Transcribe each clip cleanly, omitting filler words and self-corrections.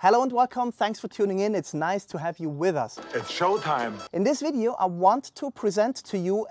Hello and welcome, thanks for tuning in, it's nice to have you with us. It's showtime! In this video I want to present to you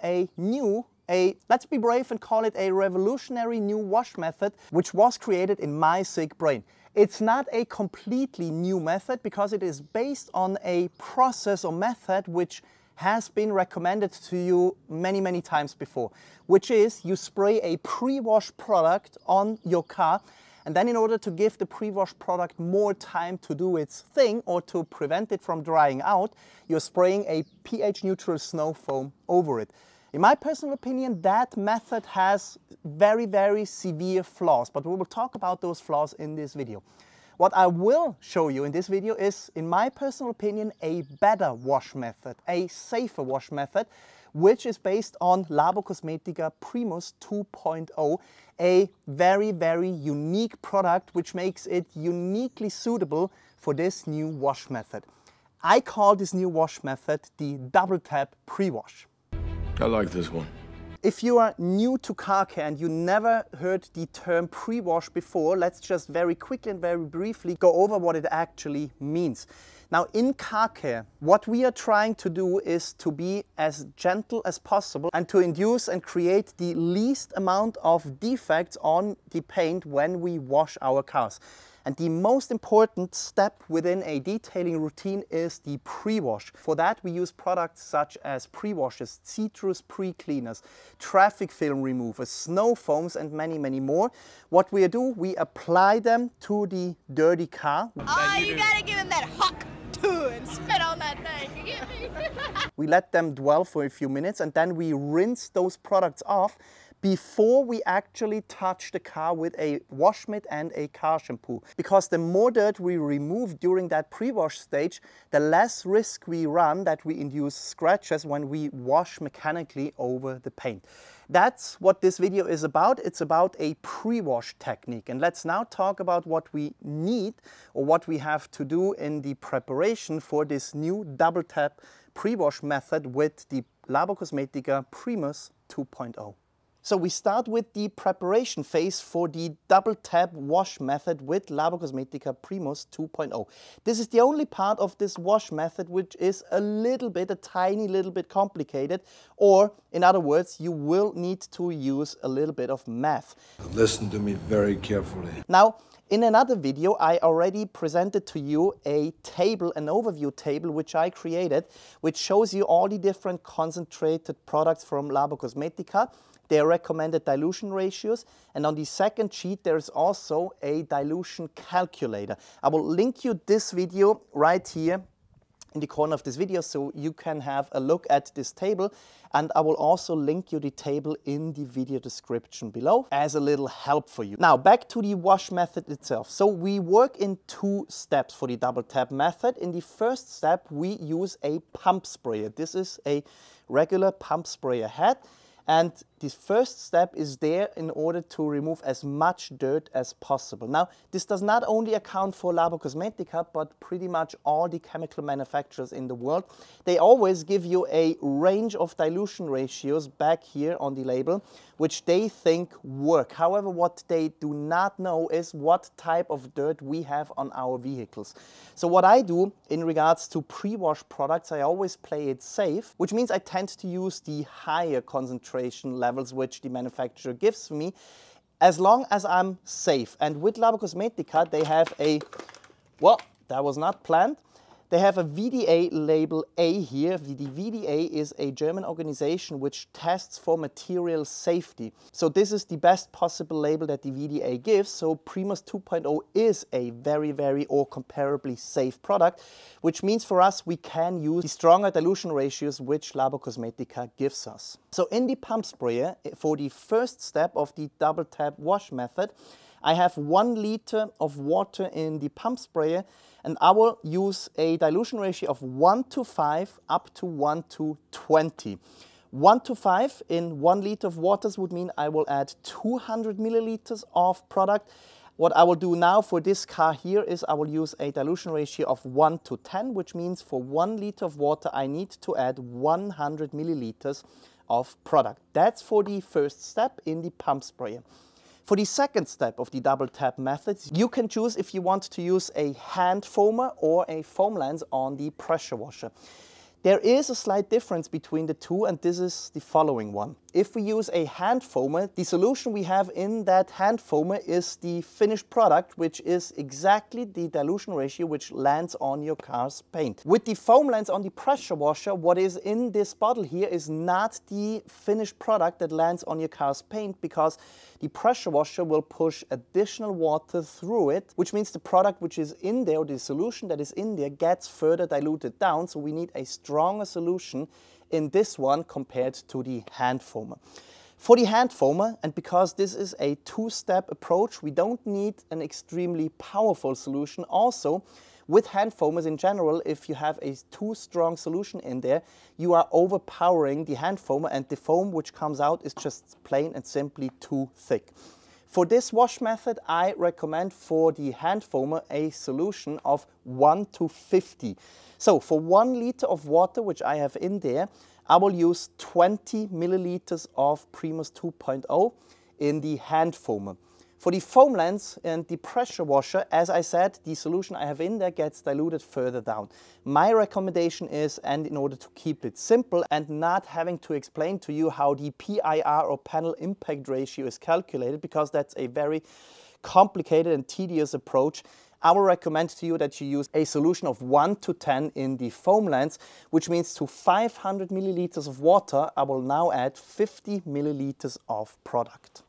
let's be brave and call it a revolutionary new wash method which was created in my sick brain. It's not a completely new method because it is based on a process or method which has been recommended to you many times before, which is you spray a pre-wash product on your car, and then in order to give the pre-wash product more time to do its thing or to prevent it from drying out, you're spraying a pH neutral snow foam over it. In my personal opinion, that method has very severe flaws, but we will talk about those flaws in this video. What I will show you in this video is, in my personal opinion, a better wash method, a safer wash method, which is based on Labocosmetica Primus 2.0, a very unique product which makes it uniquely suitable for this new wash method. I call this new wash method the Double Tap Pre-Wash. I like this one. If you are new to car care and you never heard the term pre-wash before, let's just very quickly and very briefly go over what it actually means. Now, in car care, what we are trying to do is to be as gentle as possible and to induce and create the least amount of defects on the paint when we wash our cars. And the most important step within a detailing routine is the pre-wash. For that we use products such as pre-washes, citrus pre-cleaners, traffic film removers, snow foams and many more. What we do, we apply them to the dirty car. Oh, you gotta give him that huck too and spit on that thing, you get me? We let them dwell for a few minutes and then we rinse those products off before we actually touch the car with a wash mitt and a car shampoo. Because the more dirt we remove during that pre-wash stage, the less risk we run that we induce scratches when we wash mechanically over the paint. That's what this video is about. It's about a pre-wash technique. And let's now talk about what we need or what we have to do in the preparation for this new double tap pre-wash method with the Labocosmetica Primus 2.0. So we start with the preparation phase for the double tap wash method with Labocosmetica Primus 2.0. This is the only part of this wash method which is a tiny little bit complicated, or in other words, you will need to use a little bit of math. Listen to me very carefully. Now, in another video, I already presented to you a table, an overview table, which I created, which shows you all the different concentrated products from Labocosmetica, their recommended dilution ratios, and on the second sheet there is also a dilution calculator. I will link you this video right here in the corner of this video so you can have a look at this table, and I will also link you the table in the video description below as a little help for you. Now back to the wash method itself. So we work in two steps for the double tap method. In the first step we use a pump sprayer. This is a regular pump sprayer head. And the first step is there in order to remove as much dirt as possible. Now, this does not only account for Labocosmetica, but pretty much all the chemical manufacturers in the world. They always give you a range of dilution ratios back here on the label, which they think work. However, what they do not know is what type of dirt we have on our vehicles. So what I do in regards to pre-wash products, I always play it safe, which means I tend to use the higher concentration levels which the manufacturer gives me, as long as I'm safe. And with Labocosmetica they have a, well, that was not planned. They have a VDA label A here. The VDA is a German organization which tests for material safety. So this is the best possible label that the VDA gives. So Primus 2.0 is a very or comparably safe product, which means for us we can use the stronger dilution ratios which Labocosmetica gives us. So in the pump sprayer, for the first step of the double tap wash method, I have 1 liter of water in the pump sprayer, and I will use a dilution ratio of 1:5 up to 1:20. 1:5 in 1 liter of waters would mean I will add 200 milliliters of product. What I will do now for this car here is I will use a dilution ratio of 1:10, which means for 1 liter of water I need to add 100 milliliters of product. That's for the first step in the pump sprayer. For the second step of the double tap method, you can choose if you want to use a hand foamer or a foam lens on the pressure washer. There is a slight difference between the two, and this is the following one. If we use a hand foamer, the solution we have in that hand foamer is the finished product, which is exactly the dilution ratio which lands on your car's paint. With the foam lens on the pressure washer, what is in this bottle here is not the finished product that lands on your car's paint, because the pressure washer will push additional water through it, which means the product which is in there, or the solution that is in there, gets further diluted down. So we need a stronger solution in this one compared to the hand foamer. For the hand foamer, and because this is a two-step approach, we don't need an extremely powerful solution. Also, with hand foamers in general, if you have a too strong solution in there, you are overpowering the hand foamer, and the foam which comes out is just plain and simply too thick. For this wash method, I recommend for the hand foamer a solution of 1 to 50. So for 1 liter of water, which I have in there, I will use 20 milliliters of Primus 2.0 in the hand foamer. For the foam lens and the pressure washer, as I said, the solution I have in there gets diluted further down. My recommendation is, and in order to keep it simple and not having to explain to you how the PIR or panel impact ratio is calculated, because that's a very complicated and tedious approach, I will recommend to you that you use a solution of 1 to 10 in the foam lens, which means to 500 milliliters of water, I will now add 50 milliliters of product.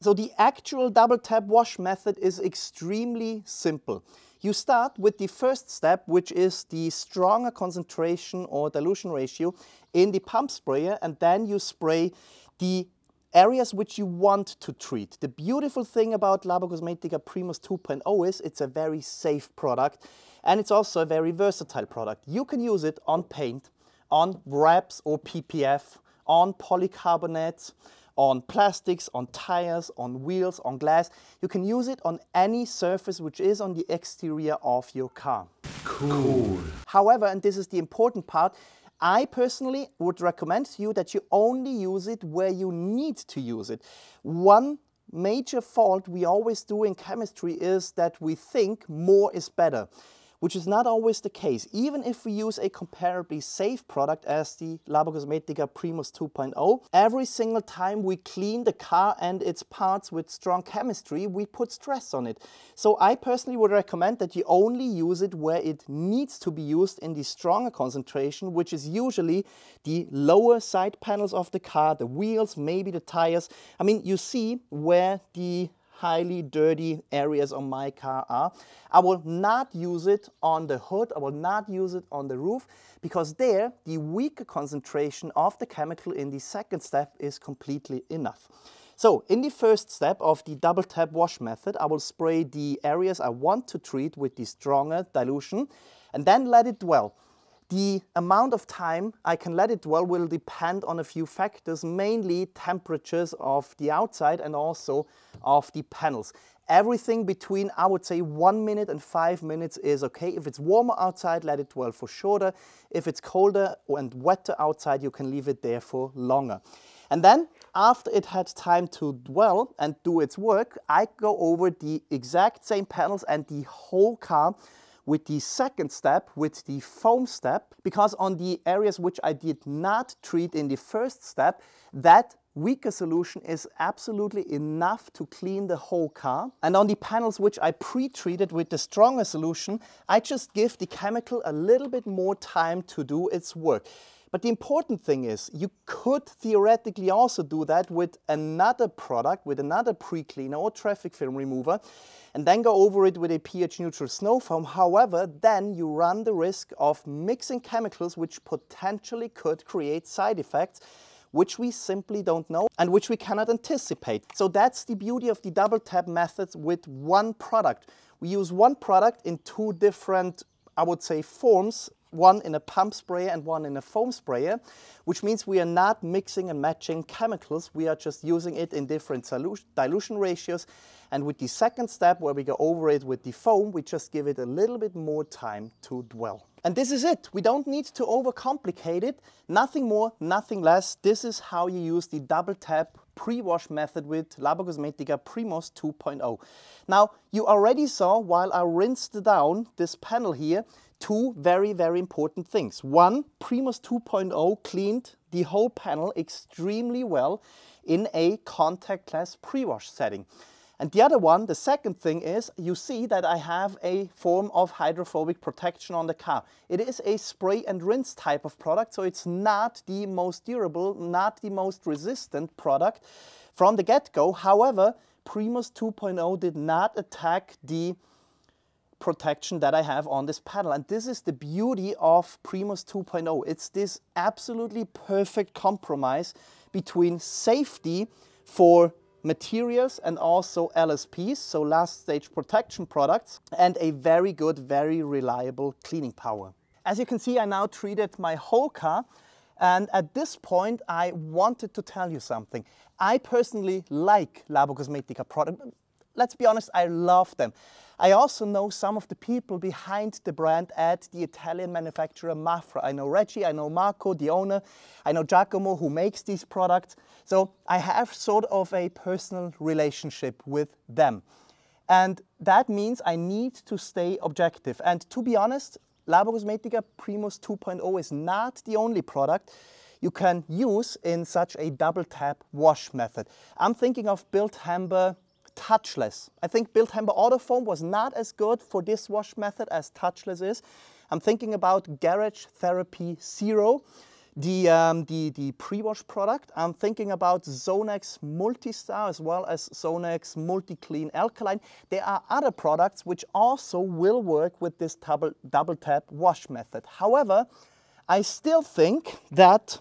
So the actual double tap wash method is extremely simple. You start with the first step, which is the stronger concentration or dilution ratio in the pump sprayer, and then you spray the areas which you want to treat. The beautiful thing about Labocosmetica Primus 2.0 is it's a very safe product, and it's also a very versatile product. You can use it on paint, on wraps or PPF, on polycarbonates, on plastics, on tires, on wheels, on glass. You can use it on any surface which is on the exterior of your car. Cool. However, and this is the important part, I personally would recommend to you that you only use it where you need to use it. One major fault we always do in chemistry is that we think more is better, which is not always the case. Even if we use a comparably safe product as the Labocosmetica Primus 2.0, every single time we clean the car and its parts with strong chemistry, we put stress on it. So I personally would recommend that you only use it where it needs to be used in the stronger concentration, which is usually the lower side panels of the car, the wheels, maybe the tires. I mean, you see where the highly dirty areas on my car are. I will not use it on the hood, I will not use it on the roof, because there the weaker concentration of the chemical in the second step is completely enough. So in the first step of the double tap wash method, I will spray the areas I want to treat with the stronger dilution and then let it dwell. The amount of time I can let it dwell will depend on a few factors, mainly temperatures of the outside and also of the panels. Everything between, I would say, 1 minute and 5 minutes is okay. If it's warmer outside, let it dwell for shorter. If it's colder and wetter outside, you can leave it there for longer. And then, after it had time to dwell and do its work, I go over the exact same panels and the whole car with the second step, with the foam step, because on the areas which I did not treat in the first step, that weaker solution is absolutely enough to clean the whole car. And on the panels which I pre-treated with the stronger solution, I just give the chemical a little bit more time to do its work. But the important thing is, you could theoretically also do that with another product, with another pre-cleaner or traffic film remover, and then go over it with a pH-neutral snow foam. However, then you run the risk of mixing chemicals which potentially could create side effects, which we simply don't know and which we cannot anticipate. So that's the beauty of the double tap methods with one product. We use one product in two different, I would say, forms one in a pump sprayer and one in a foam sprayer, which means we are not mixing and matching chemicals. We are just using it in different dilution ratios. And with the second step, where we go over it with the foam, we just give it a little bit more time to dwell. And this is it. We don't need to overcomplicate it. Nothing more, nothing less. This is how you use the double tap pre-wash method with Labocosmetica Primos 2.0. Now, you already saw while I rinsed down this panel here, two very, very important things. One, Primos 2.0 cleaned the whole panel extremely well in a contactless pre-wash setting. And the other one, the second thing is, you see that I have a form of hydrophobic protection on the car. It is a spray and rinse type of product, so it's not the most durable, not the most resistant product from the get-go. However, Primos 2.0 did not attack the protection that I have on this panel. And this is the beauty of Primos 2.0. It's this absolutely perfect compromise between safety for materials and also LSPs, so last stage protection products, and a very good, very reliable cleaning power. As you can see, I now treated my whole car, and at this point I wanted to tell you something. I personally like Labocosmetica products. Let's be honest, I love them. I also know some of the people behind the brand at the Italian manufacturer Mafra. I know Reggie, I know Marco, the owner, I know Giacomo, who makes these products. So I have sort of a personal relationship with them. And that means I need to stay objective. And to be honest, Labocosmetica Primos 2.0 is not the only product you can use in such a double tap wash method. I'm thinking of Bilthamber Touchless. I think Bilthamber Autofoam was not as good for this wash method as Touchless is. I'm thinking about Garage Therapy Zero, the pre-wash product. I'm thinking about Zonex Multistar as well as Zonex Multi-Clean Alkaline. There are other products which also will work with this double tap wash method. However, I still think that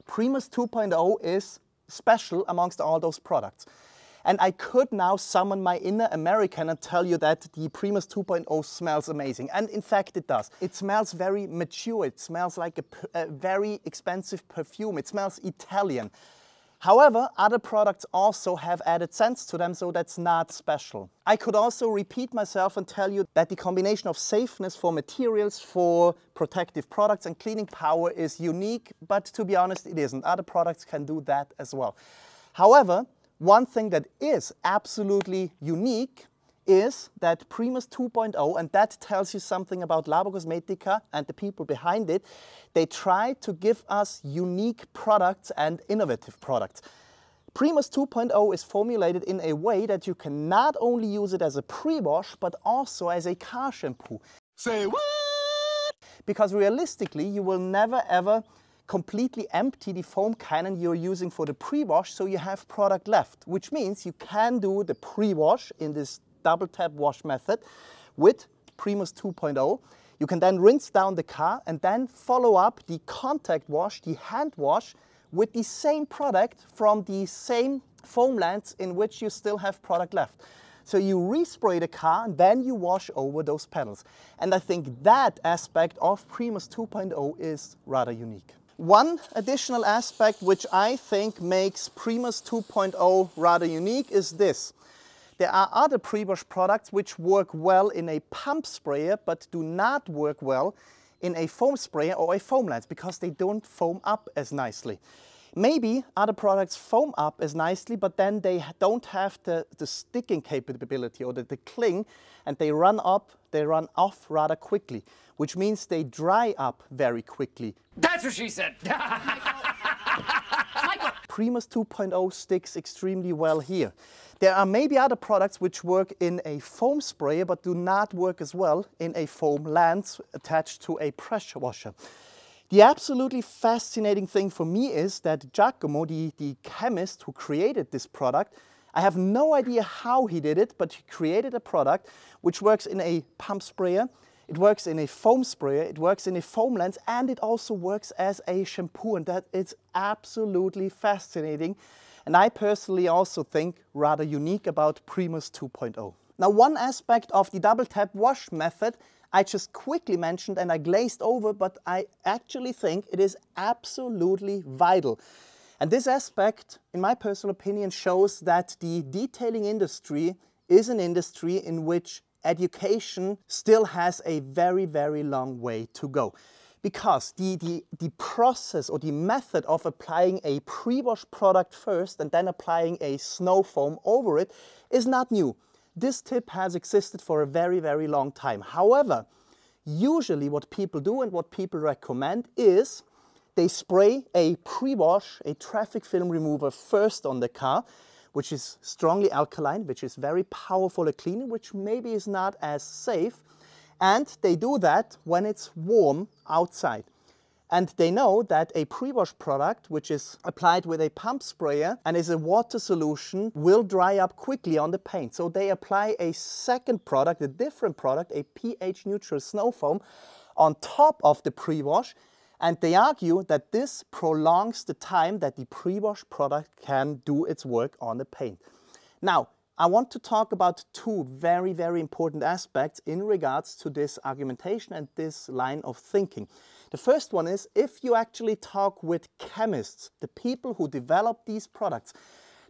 Primos 2.0 is special amongst all those products. And I could now summon my inner American and tell you that the Primos 2.0 smells amazing. And in fact it does. It smells very mature. It smells like a very expensive perfume. It smells Italian. However, other products also have added scents to them, so that's not special. I could also repeat myself and tell you that the combination of safeness for materials, for protective products and cleaning power is unique, but to be honest, it isn't. Other products can do that as well. However, one thing that is absolutely unique is that Primos 2.0, and that tells you something about Labocosmetica and the people behind it, they try to give us unique products and innovative products. Primos 2.0 is formulated in a way that you can not only use it as a pre-wash, but also as a car shampoo. Say what? Because realistically, you will never ever completely empty the foam cannon you're using for the pre-wash, so you have product left, which means you can do the pre-wash in this double tap wash method with Primos 2.0. You can then rinse down the car and then follow up the contact wash, the hand wash, with the same product from the same foam lengths in which you still have product left. So you respray the car and then you wash over those pedals. And I think that aspect of Primos 2.0 is rather unique. One additional aspect which I think makes Primos 2.0 rather unique is this. There are other pre-wash products which work well in a pump sprayer but do not work well in a foam sprayer or a foam lens because they don't foam up as nicely. Maybe other products foam up as nicely, but then they don't have the sticking capability or the cling, and they run off rather quickly, which means they dry up very quickly. That's what she said. Primos 2.0 sticks extremely well here. There are maybe other products which work in a foam sprayer but do not work as well in a foam lens attached to a pressure washer. The absolutely fascinating thing for me is that Giacomo, the chemist who created this product, I have no idea how he did it, but he created a product which works in a pump sprayer, it works in a foam sprayer, it works in a foam lens, and it also works as a shampoo, and that is absolutely fascinating. And I personally also think rather unique about Primos 2.0. Now, one aspect of the double tap wash method I just quickly mentioned and I glazed over, but I actually think it is absolutely vital. And this aspect, in my personal opinion, shows that the detailing industry is an industry in which education still has a very, very long way to go. Because the process or the method of applying a pre-wash product first and then applying a snow foam over it is not new. This tip has existed for a very, very long time. However, usually what people do and what people recommend is they spray a pre-wash, a traffic film remover first on the car, which is strongly alkaline, which is very powerful at cleaning, which maybe is not as safe. And they do that when it's warm outside. And they know that a pre-wash product, which is applied with a pump sprayer and is a water solution, will dry up quickly on the paint. So they apply a second product, a different product, a pH-neutral snow foam on top of the pre-wash. And they argue that this prolongs the time that the pre-wash product can do its work on the paint. Now, I want to talk about two very, very important aspects in regards to this argumentation and this line of thinking. The first one is, if you actually talk with chemists, the people who develop these products,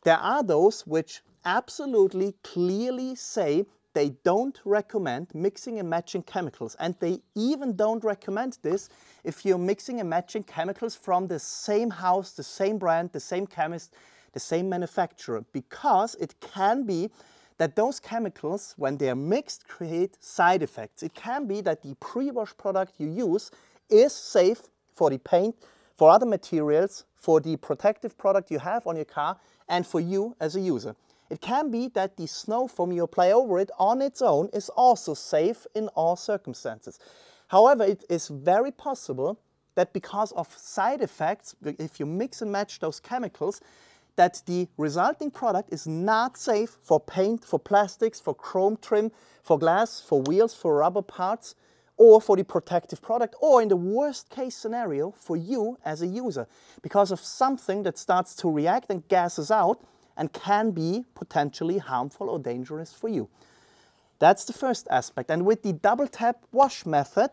there are those which absolutely clearly say they don't recommend mixing and matching chemicals. And they even don't recommend this if you're mixing and matching chemicals from the same house, the same brand, the same chemist, the same manufacturer, because it can be that those chemicals, when they are mixed, create side effects. It can be that the pre-wash product you use is safe for the paint, for other materials, for the protective product you have on your car, and for you as a user. It can be that the snow foam you apply over it on its own is also safe in all circumstances. However, it is very possible that because of side effects, if you mix and match those chemicals, that the resulting product is not safe for paint, for plastics, for chrome trim, for glass, for wheels, for rubber parts, or for the protective product, or in the worst case scenario, for you as a user, because of something that starts to react and gases out and can be potentially harmful or dangerous for you. That's the first aspect. And with the double tap wash method,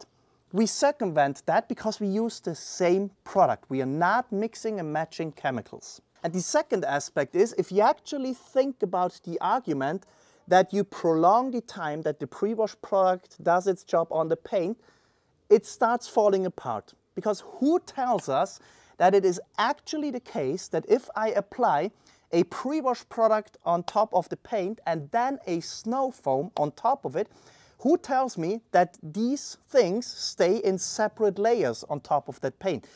we circumvent that because we use the same product. We are not mixing and matching chemicals. And the second aspect is, if you actually think about the argument that you prolong the time that the pre-wash product does its job on the paint, it starts falling apart. Because who tells us that it is actually the case that if I apply a pre-wash product on top of the paint and then a snow foam on top of it, who tells me that these things stay in separate layers on top of that paint?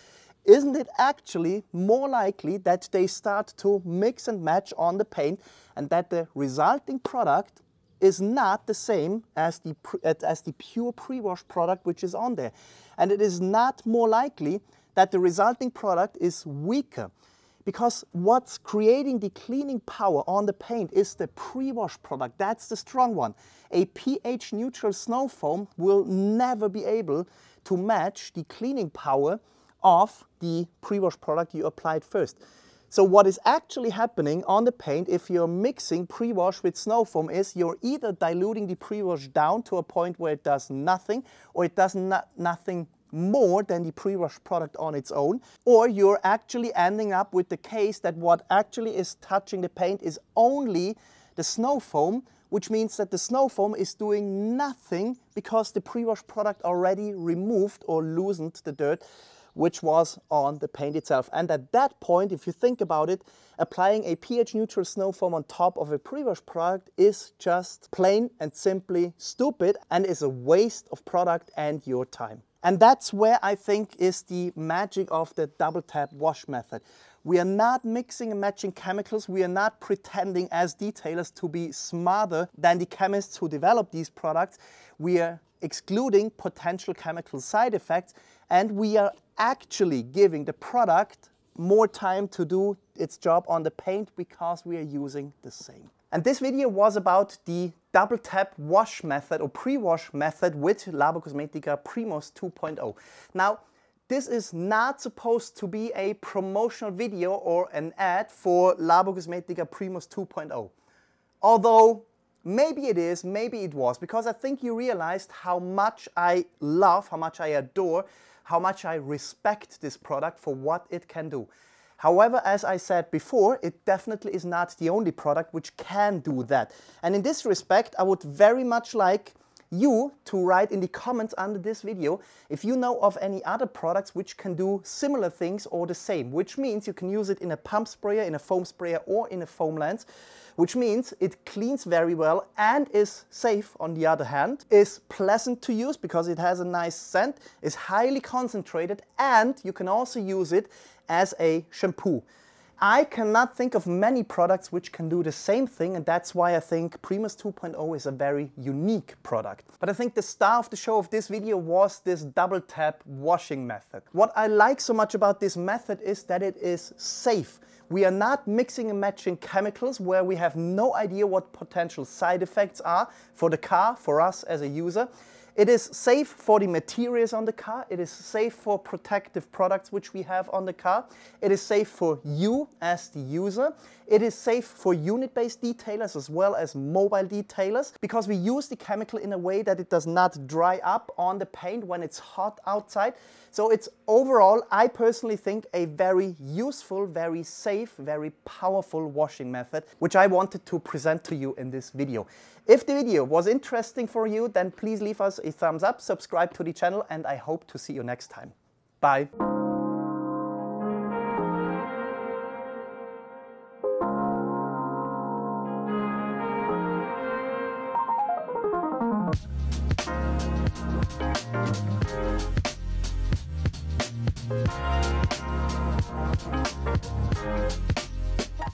Isn't it actually more likely that they start to mix and match on the paint and that the resulting product is not the same as the pure pre-wash product which is on there? And it is not more likely that the resulting product is weaker, because what's creating the cleaning power on the paint is the pre-wash product. That's the strong one. A pH-neutral snow foam will never be able to match the cleaning power of the pre-wash product you applied first. So what is actually happening on the paint if you're mixing pre-wash with snow foam is you're either diluting the pre-wash down to a point where it does nothing, or it does nothing more than the pre-wash product on its own, or you're actually ending up with the case that what actually is touching the paint is only the snow foam, which means that the snow foam is doing nothing because the pre-wash product already removed or loosened the dirt which was on the paint itself. And at that point, if you think about it, applying a pH-neutral snow foam on top of a pre-wash product is just plain and simply stupid and is a waste of product and your time. And that's where I think is the magic of the double tap wash method. We are not mixing and matching chemicals. We are not pretending as detailers to be smarter than the chemists who develop these products. We are excluding potential chemical side effects, and we are actually giving the product more time to do its job on the paint because we are using the same. And this video was about the double tap wash method or pre-wash method with Labo Cosmetica Primos 2.0. Now, this is not supposed to be a promotional video or an ad for Labo Cosmetica Primos 2.0. Although Maybe it is, maybe it was, because I think you realized how much I love, how much I adore, how much I respect this product for what it can do. However, as I said before, it definitely is not the only product which can do that. And in this respect, I would very much like you to write in the comments under this video if you know of any other products which can do similar things or the same, which means you can use it in a pump sprayer, in a foam sprayer or in a foam lens, which means it cleans very well and is safe on the other hand, is pleasant to use because it has a nice scent, is highly concentrated, and you can also use it as a shampoo. I cannot think of many products which can do the same thing, and that's why I think Primus 2.0 is a very unique product. But I think the star of the show of this video was this double tap washing method. What I like so much about this method is that it is safe. We are not mixing and matching chemicals where we have no idea what potential side effects are for the car, for us as a user. It is safe for the materials on the car. It is safe for protective products which we have on the car. It is safe for you as the user. It is safe for unit-based detailers as well as mobile detailers because we use the chemical in a way that it does not dry up on the paint when it's hot outside. So it's overall, I personally think, a very useful, very safe, very powerful washing method, which I wanted to present to you in this video. If the video was interesting for you, then please leave us a thumbs up, subscribe to the channel, and I hope to see you next time. Bye.